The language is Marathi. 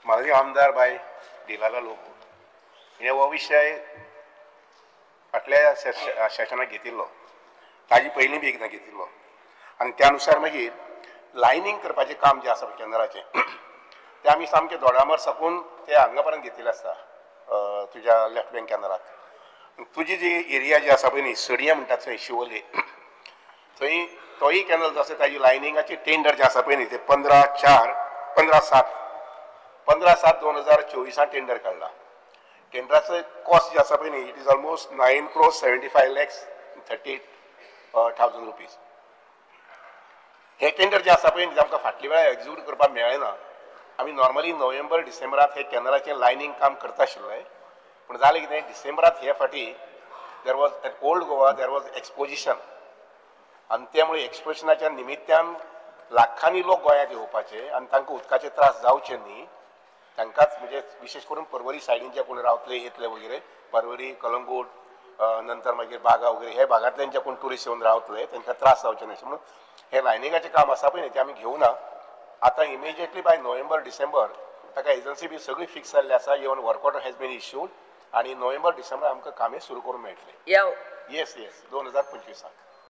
माजी आमदार बाय दिलाला लोक हे हो विषय फाटल्या सेशनाक घेतिल्लो ताजी पयलीं बी एकदां घेतिल्लो आनी त्या अनुसार मागीर लायनींग करपाचें काम जें आसा केंद्राचें तें आमी सामकें दोडामार साकून ते हांगा पर्यंत घेतिल्लें आसता तुज्या लेफ्ट बँक केंद्राक तुजी जी एरिया जी आसा पळय न्ही सडये म्हणटात थंय शिवोले थंय तोय कॅनल जो आसा ताजी लायनिंगाची टेंडर जें आसा पळय न्ही तें 15/7/2024 टेंडर काडला टेंडराचो कॉस्ट जे आसा पळय न्ही इट इज ऑलमोस्ट 9,75,38,000 रुपीज हे टेंडर जे आसा पळय न्ही आमकां फाटल्या वेळार एक्झिक्यूट करपाक मेळ्ळें ना आमी नॉर्मली नोव्हेंबर डिसेंबरांत हे कॅनलाचें लायनींग काम करता आशिल्लें पूण जालें कितें डिसेंबरांत हे फाटी there was at old Goa there was exposition आनी त्यामुळे एक्सपोजिशनाच्या निमित्यान लाखांनी लोक गोंयांत येवपाचे आनी तांकां उदकाचे त्रास जावचे न्ही तांकांच म्हणजे विशेष करून पर्वरी सायडीन जे कोण रावतले येतले वगैरे पर्वरी कलंगूट नंतर मागीर बागा वगैरे हे भागांतल्यान जे कोण ट्युरिस्ट येवन रावतले तांकां त्रास जावचे न्ही म्हणून हे लायनिंगाचें काम आसा पळय न्ही तें आमी घेवना आतां इमिजिएटली बाय नोव्हेंबर डिसेंबर ताका एजन्सी बी सगळी फिक्स जाल्ली आसा even work order has been issued आनी नोव्हेंबर डिसेंबर आमकां कामे सुरू करून मेळटले या येस 2025